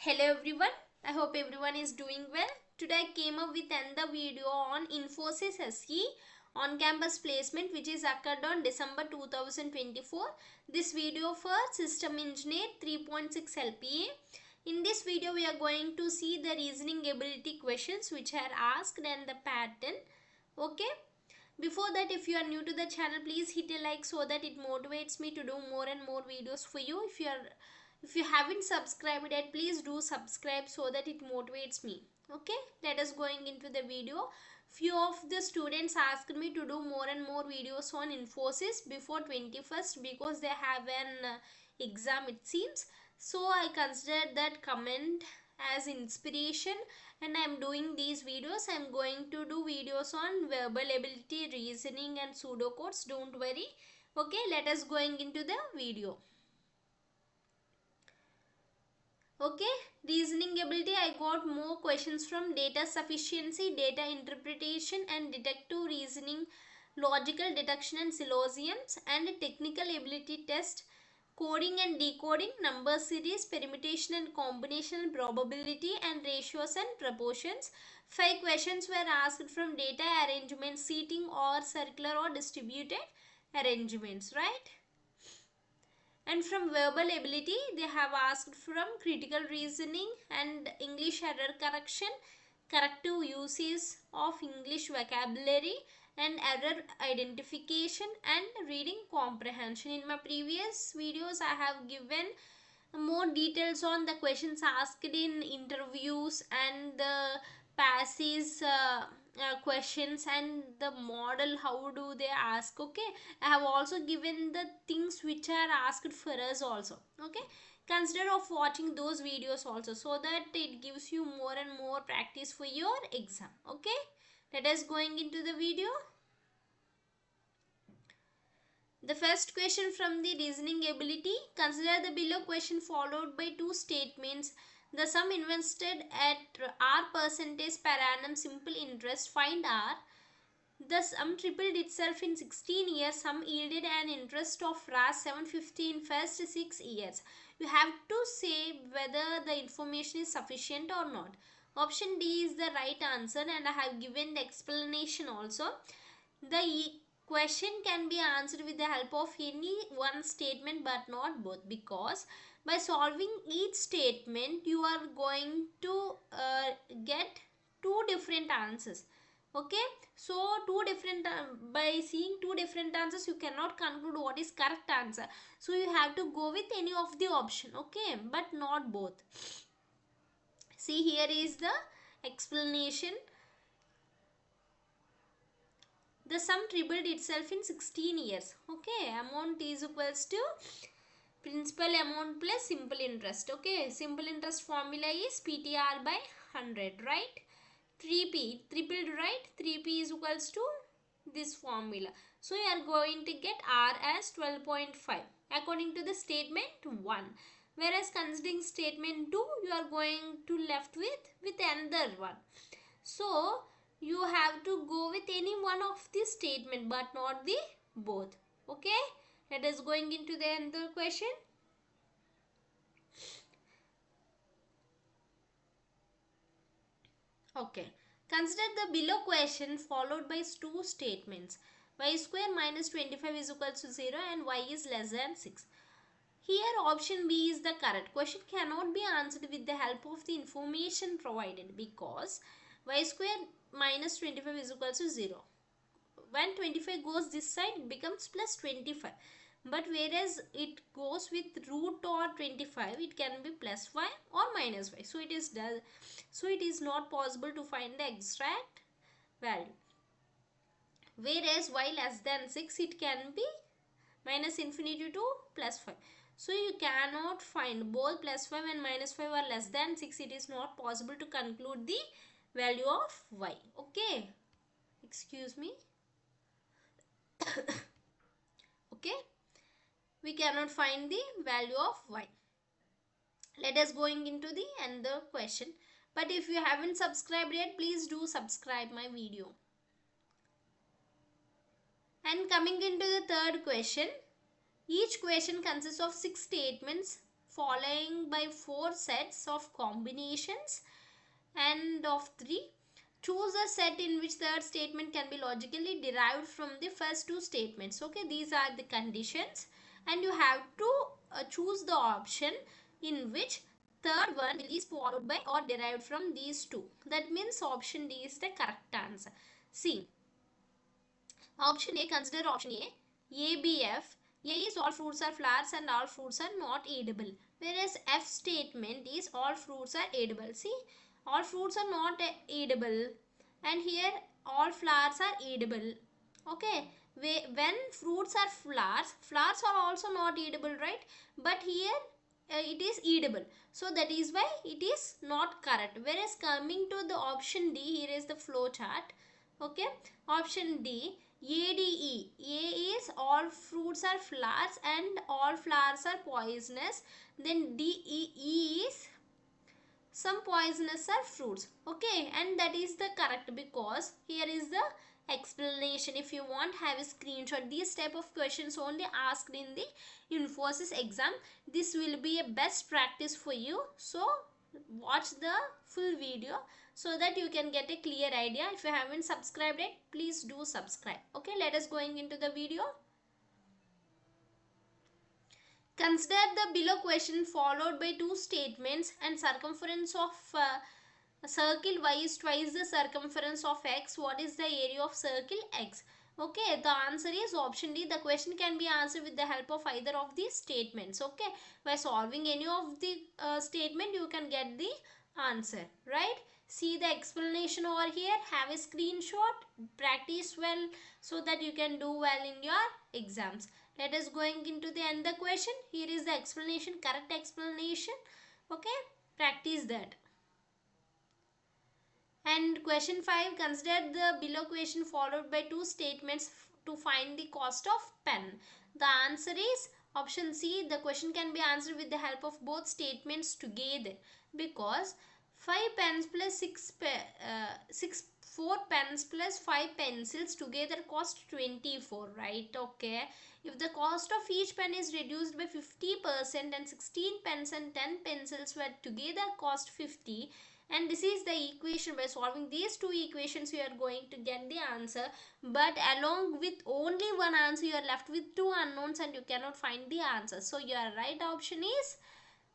Hello everyone, I hope everyone is doing well. Today I came up with another video on Infosys S.E on campus placement which is occurred on December 2024. This video for System Engineer 3.6 LPA. In this video we are going to see the reasoning ability questions which are asked and the pattern. Okay. Before that, if you are new to the channel, please hit a like so that it motivates me to do more and more videos for you. If you haven't subscribed yet, please do subscribe so that it motivates me. Okay, let us going into the video. Few of the students asked me to do more and more videos on Infosys before 21st because they have an exam, it seems. So I considered that comment as inspiration and I am doing these videos. I am going to do videos on verbal ability, reasoning and pseudocodes. Don't worry. Okay, let us going into the video. Okay, reasoning ability, I got more questions from data sufficiency, data interpretation and deductive reasoning, logical deduction and syllogisms, and technical ability test, coding and decoding, number series, permutation and combination, probability and ratios and proportions. 5 questions were asked from data arrangement, seating or circular or distributed arrangements, right? And from verbal ability, they have asked from critical reasoning and English error correction, corrective uses of English vocabulary, and error identification and reading comprehension. In my previous videos, I have given more details on the questions asked in interviews and the passes questions and the model how do they ask. Okay, I have also given the things which are asked for us also. Okay, consider of watching those videos also so that it gives you more and more practice for your exam. Okay, let us going into the video. The first question from the reasoning ability. Consider the below question followed by two statements. The sum invested at R percentage per annum simple interest, find R. The sum tripled itself in 16 years. Sum yielded an interest of Rs 750 in first 6 years. You have to say whether the information is sufficient or not. Option D is the right answer and I have given the explanation also. The question can be answered with the help of any one statement but not both, because by solving each statement you are going to get two different answers. Okay, so two different by seeing two different answers you cannot conclude what is correct answer, so you have to go with any of the option. Okay, but not both. See, here is the explanation. The sum tripled itself in 16 years. Okay, amount is equals to principal amount plus simple interest. Okay, simple interest formula is PTR by 100, right? 3P, tripled, right? 3P is equals to this formula. So you are going to get R as 12.5 according to the statement 1. Whereas considering statement 2, you are going to left with another one. So you have to go with any one of the statement but not the both. Okay, let us going into the another question. Okay, consider the below question followed by two statements. Y square minus 25 is equal to 0 and y is less than 6. Here option B is the correct. Question cannot be answered with the help of the information provided because y square minus 25 is equal to 0. When 25 goes this side, it becomes plus 25. But whereas it goes with root or 25, it can be plus y or minus y. So it is not possible to find the exact value. Whereas y less than 6, it can be minus infinity to plus 5. So you cannot find both plus 5 and minus 5 are less than 6. It is not possible to conclude the value of y. Okay, excuse me. Okay, we cannot find the value of y. Let us going into the another question. But if you haven't subscribed yet, please do subscribe my video. And coming into the third question. Each question consists of 6 statements. following by 4 sets of combinations and of 3. Choose a set in which third statement can be logically derived from the first two statements. Okay, these are the conditions and you have to choose the option in which third one is followed by or derived from these two. That means option D is the correct answer. See, option A, consider option A. ABF. A is all fruits are flowers and all fruits are not edible. Whereas F statement is all fruits are edible. See, all fruits are not edible. And here all flowers are edible. Okay. When fruits are flowers, flowers are also not edible, right? But here it is edible. So that is why it is not correct. Whereas coming to the option D, here is the flow chart. Okay, option D, ADE. A is all fruits are flowers and all flowers are poisonous. Then DE is some poisonous are fruits. Okay, and that is the correct because here is the explanation. If you want, have a screenshot. These type of questions only asked in the Infosys exam. This will be a best practice for you. So watch the full video so that you can get a clear idea. If you haven't subscribed yet, please do subscribe. Okay, let us going into the video. Consider the below question followed by two statements and circumference of a circle y is twice the circumference of x. What is the area of circle x? Okay, the answer is option D. The question can be answered with the help of either of these statements. Okay, by solving any of the statement you can get the answer, right? See the explanation over here. Have a screenshot, practice well so that you can do well in your exams. Let us going into the end the question. Here is the explanation, correct explanation. Okay, practice that. And question 5, consider the below question followed by two statements to find the cost of pen. The answer is option C. The question can be answered with the help of both statements together because 5 pens plus 4 pens plus 5 pencils together cost 24, right? Okay. If the cost of each pen is reduced by 50% and 16 pens and 10 pencils were together cost 50, and this is the equation. By solving these two equations you are going to get the answer, but along with only one answer you are left with two unknowns and you cannot find the answer. So your right option is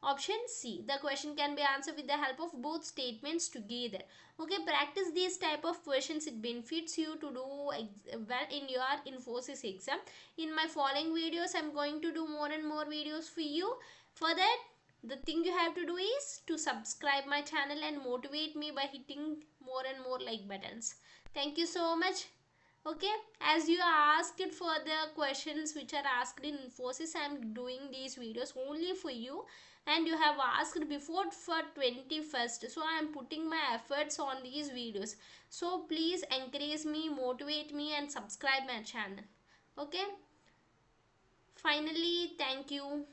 option C. The question can be answered with the help of both statements together. Okay, practice these type of questions. It benefits you to do well in your Infosys exam. In my following videos, I'm going to do more and more videos for you. For that, the thing you have to do is to subscribe my channel and motivate me by hitting more and more like buttons. Thank you so much. Okay, as you asked for the questions which are asked in Infosys, I am doing these videos only for you, and you have asked before for 21st, so I am putting my efforts on these videos. So please encourage me, motivate me and subscribe my channel. Okay, finally, thank you.